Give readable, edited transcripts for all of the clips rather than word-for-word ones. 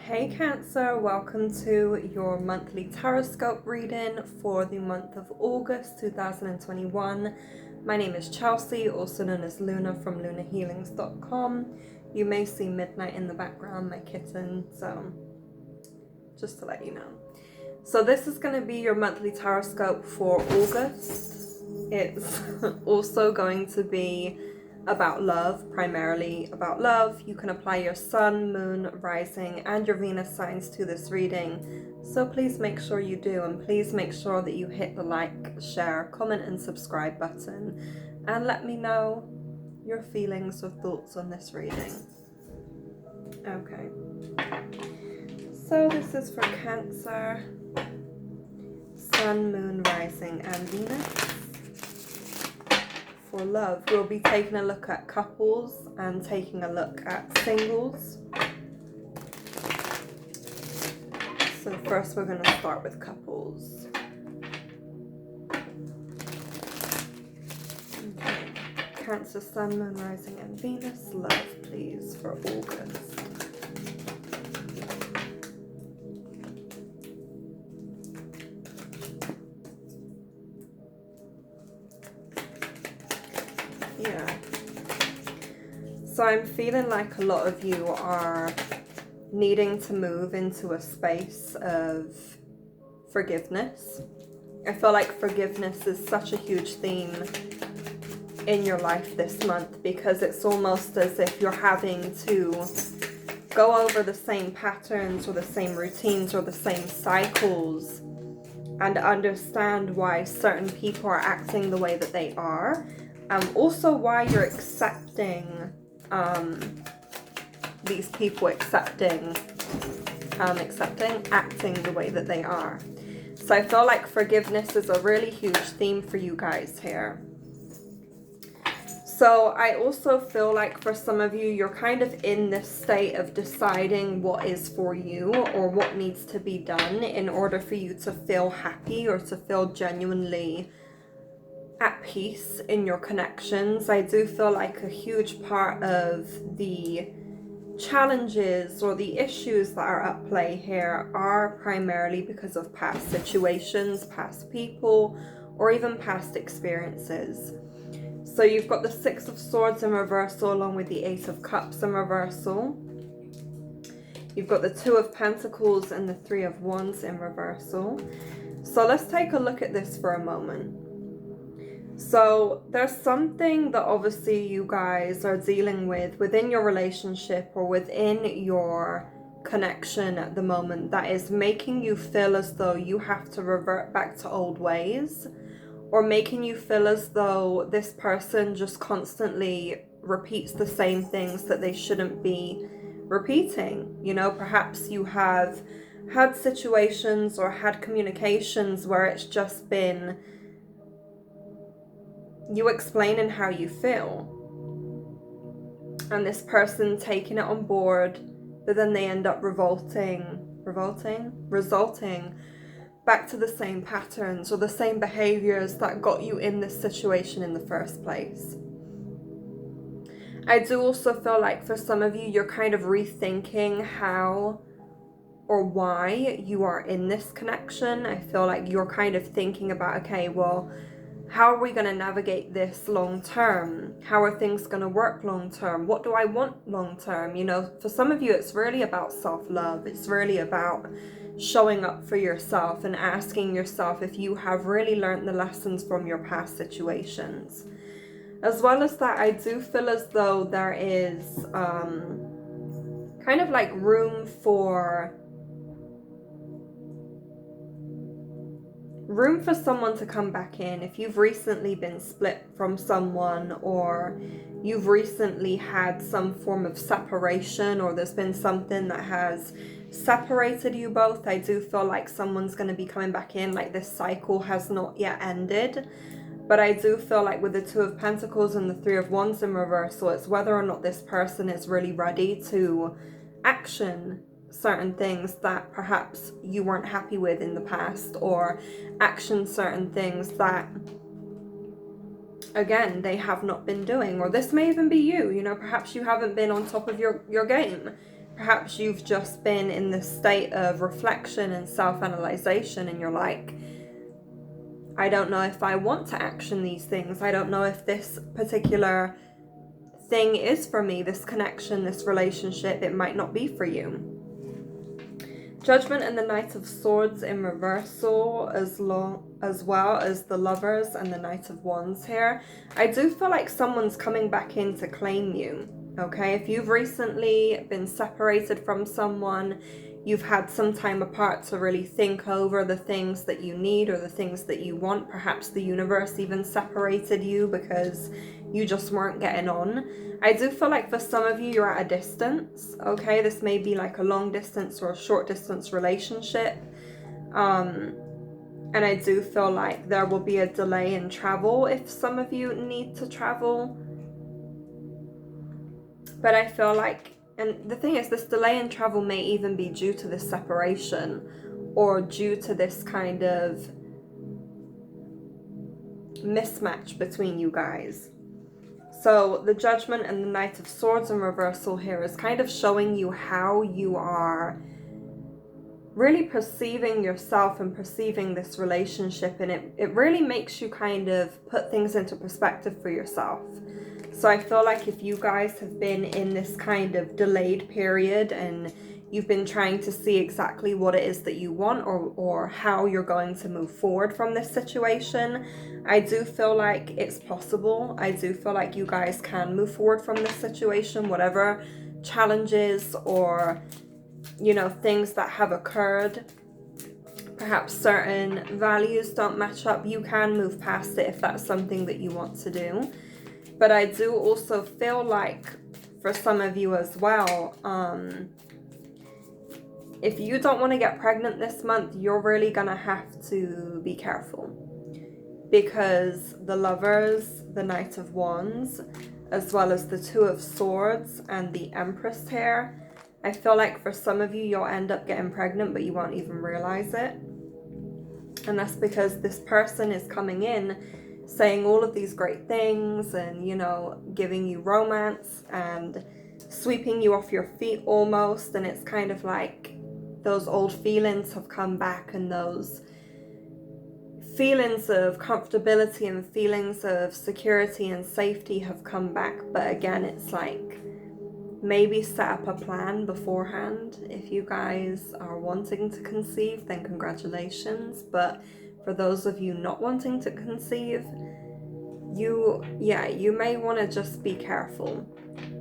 Hey Cancer, welcome to your monthly Taroscope reading for the month of August 2021. My name is Chelsea, also known as Luna from lunahealings.com. You may see Midnight in the background, my kitten, so just to let you know. So this is going to be your monthly Taroscope for August. It's also going to be about love, primarily about love. You can apply your sun, moon, rising, and your Venus signs to this reading. So please make sure you do, and please make sure that you hit the like, share, comment, and subscribe button. And let me know your feelings or thoughts on this reading. Okay. So this is for Cancer, sun, moon, rising, and Venus. For love, we'll be taking a look at couples and taking a look at singles. So first we're going to start with couples. Okay. Cancer, sun, moon, rising, and Venus. Love, please, for August. Yeah. So I'm feeling like a lot of you are needing to move into a space of forgiveness. I feel like forgiveness is such a huge theme in your life this month, because it's almost as if you're having to go over the same patterns or the same routines or the same cycles and understand why certain people are acting the way that they are. Also why you're accepting these people acting the way that they are. So I feel like forgiveness is a really huge theme for you guys here. So I also feel like for some of you, you're kind of in this state of deciding what is for you or what needs to be done in order for you to feel happy or to feel genuinely at peace in your connections. I do feel like a huge part of the challenges or the issues that are at play here are primarily because of past situations, past people, or even past experiences. So you've got the Six of Swords in reversal along with the Ace of Cups in reversal. You've got the Two of Pentacles and the Three of Wands in reversal. So let's take a look at this for a moment. So there's something that obviously you guys are dealing with within your relationship or within your connection at the moment that is making you feel as though you have to revert back to old ways, or making you feel as though this person just constantly repeats the same things that they shouldn't be repeating. You know, perhaps you have had situations or had communications where it's just been you explaining how you feel and this person taking it on board, but then they end up resulting back to the same patterns or the same behaviors that got you in this situation in the first place. I do also feel like for some of you, you're kind of rethinking how or why you are in this connection. I feel like you're kind of thinking about, okay, well, how are we going to navigate this long term? How are things going to work long term? What do I want long term? You know, for some of you, it's really about self-love. It's really about showing up for yourself and asking yourself if you have really learned the lessons from your past situations. As well as that, I do feel as though there is kind of like room for someone to come back in. If you've recently been split from someone, or you've recently had some form of separation, or there's been something that has separated you both, I do feel like someone's going to be coming back in. Like this cycle has not yet ended. But I do feel like with the Two of Pentacles and the Three of Wands in reversal, it's whether or not this person is really ready to action certain things that perhaps you weren't happy with in the past, or action certain things that, again, they have not been doing. Or this may even be you, you know, perhaps you haven't been on top of your game Perhaps you've just been in this state of reflection and self-analyzation, and you're like, I don't know if I want to action these things. I don't know if this particular thing is for me, this connection, this relationship. It might not be for you. Judgment and the Knight of Swords in reversal, as well as the Lovers and the Knight of Wands here. I do feel like someone's coming back in to claim you, okay? If you've recently been separated from someone, you've had some time apart to really think over the things that you need or the things that you want. Perhaps the universe even separated you because you just weren't getting on. I do feel like for some of you, you're at a distance, okay? This may be like a long distance or a short distance relationship. And I do feel like there will be a delay in travel if some of you need to travel. But I feel like, and the thing is, this delay in travel may even be due to this separation or due to this kind of mismatch between you guys. So the Judgment and the Knight of Swords in reversal here is kind of showing you how you are really perceiving yourself and perceiving this relationship, and it really makes you kind of put things into perspective for yourself. So I feel like if you guys have been in this kind of delayed period and you've been trying to see exactly what it is that you want or how you're going to move forward from this situation, I do feel like it's possible. I do feel like you guys can move forward from this situation, whatever challenges or, you know, things that have occurred. Perhaps certain values don't match up. You can move past it if that's something that you want to do. But I do also feel like for some of you as well, if you don't want to get pregnant this month, you're really going to have to be careful. Because the Lovers, the Knight of Wands, as well as the Two of Swords and the Empress here, I feel like for some of you, you'll end up getting pregnant, but you won't even realize it. And that's because this person is coming in saying all of these great things and, you know, giving you romance and sweeping you off your feet almost. And it's kind of like those old feelings have come back, and those feelings of comfortability and feelings of security and safety have come back. But again, it's like, maybe set up a plan beforehand. If you guys are wanting to conceive, then congratulations. But for those of you not wanting to conceive, you may want to just be careful,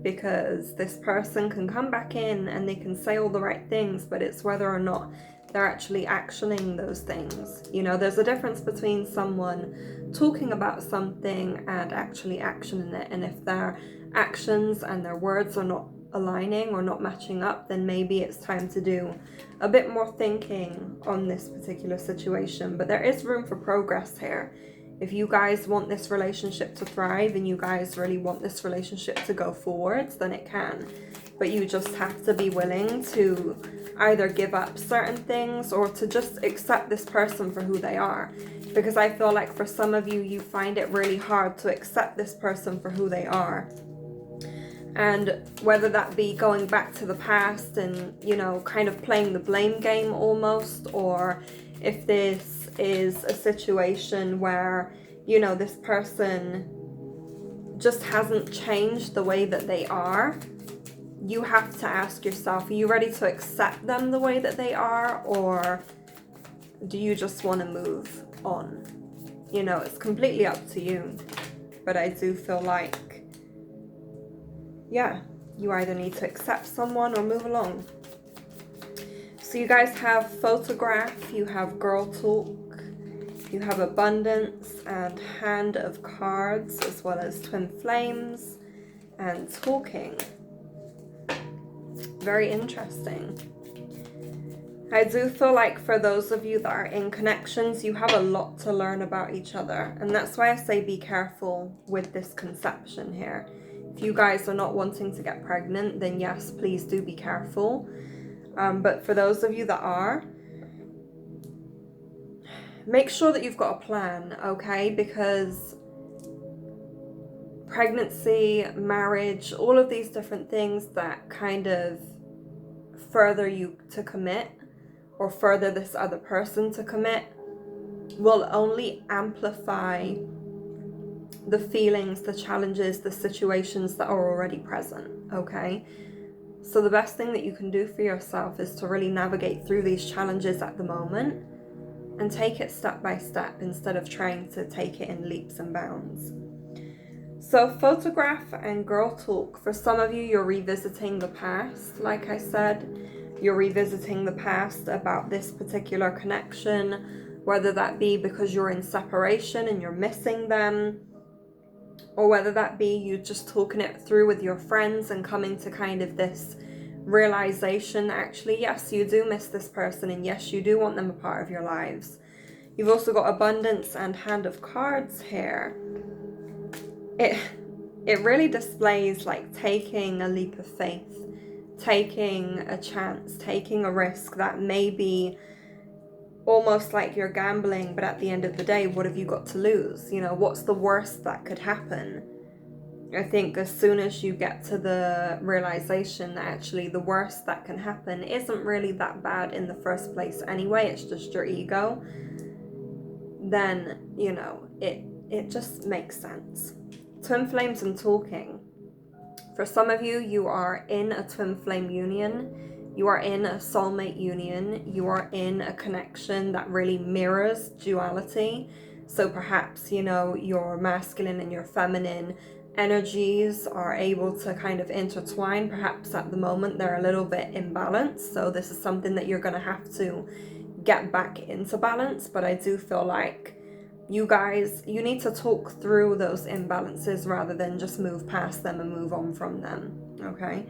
because this person can come back in and they can say all the right things, but it's whether or not they're actually actioning those things. You know, there's a difference between someone talking about something and actually actioning it. And if their actions and their words are not aligning or not matching up, then maybe it's time to do a bit more thinking on this particular situation. But there is room for progress here. If you guys want this relationship to thrive and you guys really want this relationship to go forwards, then it can. But you just have to be willing to either give up certain things or to just accept this person for who they are. Because I feel like for some of you, you find it really hard to accept this person for who they are. And whether that be going back to the past and, you know, kind of playing the blame game almost, or if this is a situation where, you know, this person just hasn't changed the way that they are, you have to ask yourself, are you ready to accept them the way that they are, or do you just want to move on? You know, it's completely up to you. But I do feel like, yeah, you either need to accept someone or move along. So you guys have Photograph, you have Girl Talk, you have Abundance and Hand of Cards, as well as Twin Flames and Talking. Very interesting. I do feel like for those of you that are in connections, you have a lot to learn about each other. And that's why I say be careful with this conception here. If you guys are not wanting to get pregnant, then yes, please do be careful. But for those of you that are, make sure that you've got a plan, okay? Because pregnancy, marriage, all of these different things that kind of further you to commit or further this other person to commit will only amplify the feelings, the challenges, the situations that are already present, okay? So the best thing that you can do for yourself is to really navigate through these challenges at the moment and take it step by step instead of trying to take it in leaps and bounds. So photograph and girl talk, for some of you, you're revisiting the past. Like I said, you're revisiting the past about this particular connection, whether that be because you're in separation and you're missing them, or whether that be you just talking it through with your friends and coming to kind of this realization that actually, yes, you do miss this person, and yes, you do want them a part of your lives. You've also got abundance and hand of cards here. It really displays like taking a leap of faith, taking a chance, taking a risk that may be almost like you're gambling, but at the end of the day, what have you got to lose? You know, what's the worst that could happen? I think as soon as you get to the realization that actually the worst that can happen isn't really that bad in the first place anyway, it's just your ego, then, you know, it just makes sense. Twin flames and talking. For some of you, you are in a twin flame union. You are in a soulmate union. You are in a connection that really mirrors duality. So perhaps, you know, your masculine and your feminine energies are able to kind of intertwine. Perhaps at the moment they're a little bit imbalanced. So this is something that you're going to have to get back into balance. But I do feel like you guys, you need to talk through those imbalances rather than just move past them and move on from them, okay?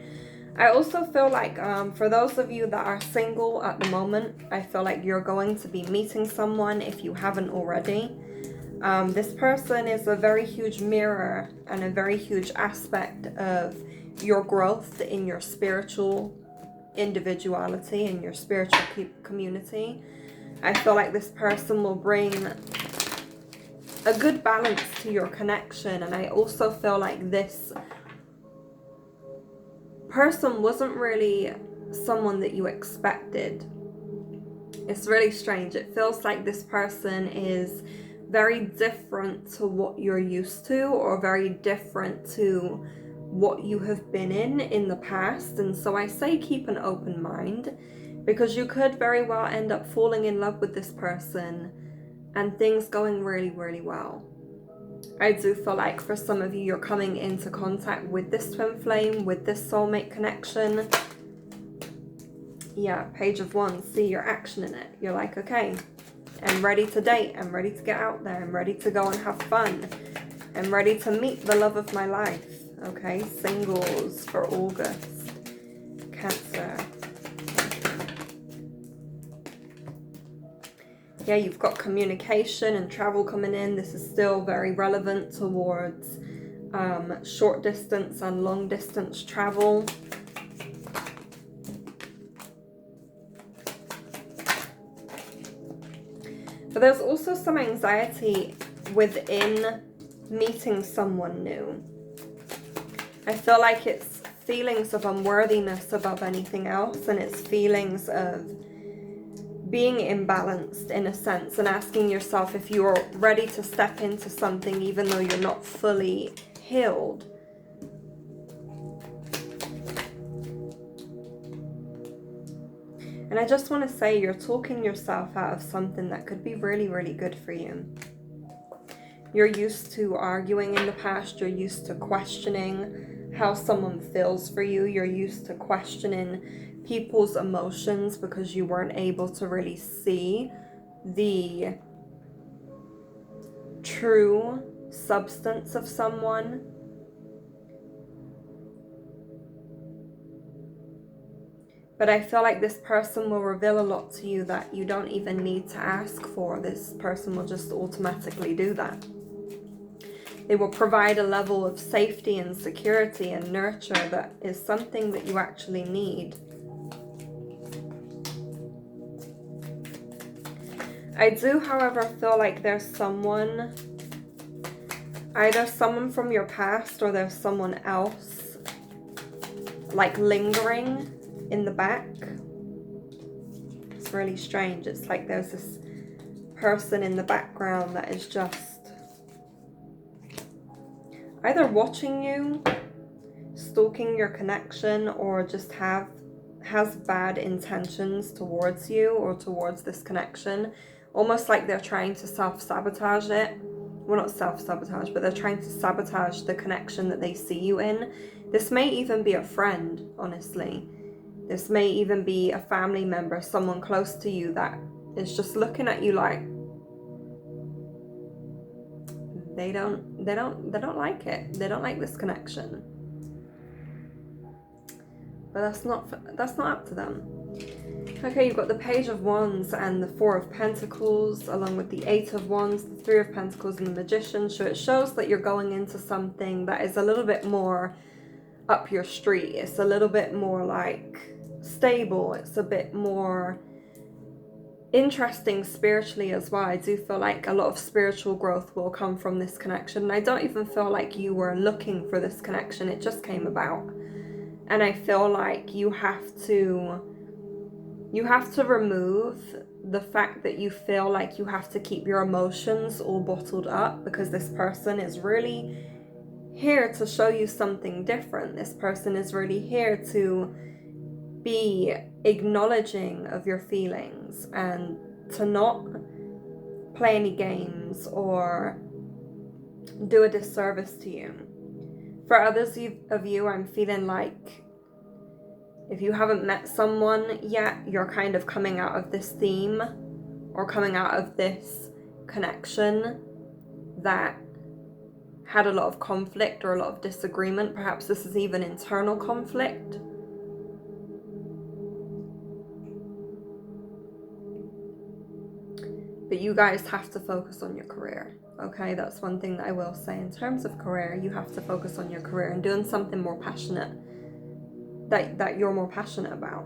I also feel like for those of you that are single at the moment, I feel like you're going to be meeting someone if you haven't already. This person is a very huge mirror and a very huge aspect of your growth in your spiritual individuality, in your spiritual community. I feel like this person will bring a good balance to your connection, and I also feel like this person wasn't really someone that you expected. It's really strange. It feels like this person is very different to what you're used to, or very different to what you have been in the past. And so I say keep an open mind, because you could very well end up falling in love with this person and things going really, really well. I do feel like for some of you, you're coming into contact with this twin flame, with this soulmate connection. Yeah, Page of Wands, see your action in it. You're like, okay, I'm ready to date. I'm ready to get out there. I'm ready to go and have fun. I'm ready to meet the love of my life. Okay, singles for August. Cancer. Yeah, you've got communication and travel coming in. This is still very relevant towards short distance and long distance travel. But there's also some anxiety within meeting someone new. I feel like it's feelings of unworthiness above anything else, and it's feelings of being imbalanced in a sense, and asking yourself if you're ready to step into something even though you're not fully healed. And I just want to say, you're talking yourself out of something that could be really, really good for you. You're used to arguing in the past. You're used to questioning how someone feels for you. You're used to questioning people's emotions because you weren't able to really see the true substance of someone. But I feel like this person will reveal a lot to you that you don't even need to ask for. This person will just automatically do that. They will provide a level of safety and security and nurture that is something that you actually need. I do, however, feel like there's someone, either someone from your past or there's someone else, like lingering in the back. It's really strange. It's like there's this person in the background that is just either watching you, stalking your connection, or just has bad intentions towards you or towards this connection. Almost like they're trying to self-sabotage it. Well, not self-sabotage, but they're trying to sabotage the connection that they see you in. This may even be a friend, honestly. This may even be a family member, someone close to you that is just looking at you like they don't like it. They don't like this connection. But that's not up to them. Okay, you've got the Page of Wands and the Four of Pentacles, along with the Eight of Wands, the Three of Pentacles, and the Magician. So it shows that you're going into something that is a little bit more up your street. It's a little bit more like stable. It's a bit more interesting spiritually as well. I do feel like a lot of spiritual growth will come from this connection. And I don't even feel like you were looking for this connection. It just came about. And I feel like you have to remove the fact that you feel like you have to keep your emotions all bottled up, because this person is really here to show you something different. This person is really here to be acknowledging of your feelings and to not play any games or do a disservice to you. For others of you, I'm feeling like if you haven't met someone yet, you're kind of coming out of this theme or coming out of this connection that had a lot of conflict or a lot of disagreement. Perhaps this is even internal conflict. But you guys have to focus on your career, okay? That's one thing that I will say. In terms of career, you have to focus on your career and doing something more passionate, that you're more passionate about.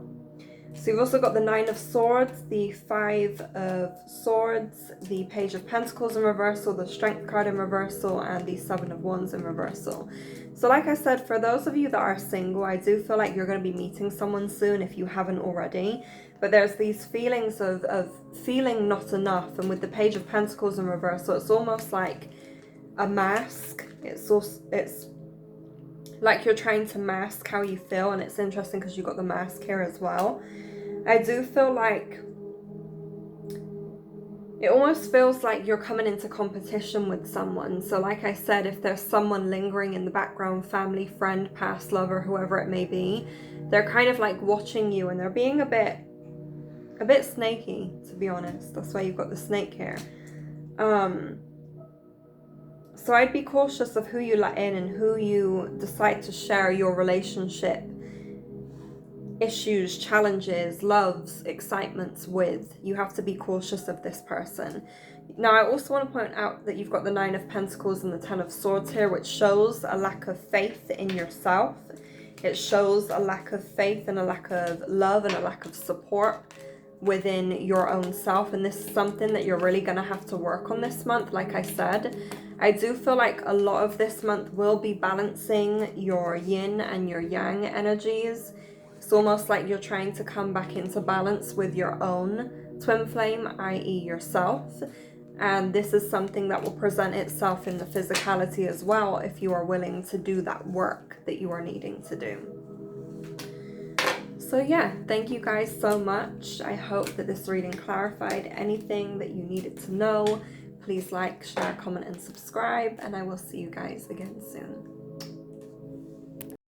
So you've also got the Nine of Swords, the Five of Swords, the Page of Pentacles in reversal, the Strength card in reversal, and the Seven of Wands in reversal. So like I said, for those of you that are single, I do feel like you're going to be meeting someone soon if you haven't already. But there's these feelings of feeling not enough. And with the Page of Pentacles in reversal, it's almost like a mask. It's like you're trying to mask how you feel, and it's interesting because you've got the mask here as well. I do feel like it almost feels like you're coming into competition with someone. So like I said, if there's someone lingering in the background, family, friend, past lover, whoever it may be, they're kind of like watching you and they're being a bit snaky, to be honest. That's why you've got the snake here. So I'd be cautious of who you let in and who you decide to share your relationship issues, challenges, loves, excitements with. You have to be cautious of this person. Now, I also want to point out that you've got the Nine of Pentacles and the Ten of Swords here, which shows a lack of faith in yourself. It shows a lack of faith and a lack of love and a lack of support within your own self. And this is something that you're really going to have to work on this month. Like I said, I do feel like a lot of this month will be balancing your yin and your yang energies. It's almost like you're trying to come back into balance with your own twin flame, i.e. yourself. And this is something that will present itself in the physicality as well if you are willing to do that work that you are needing to do. So yeah, thank you guys so much. I hope that this reading clarified anything that you needed to know. Please like, share, comment, and subscribe, and I will see you guys again soon.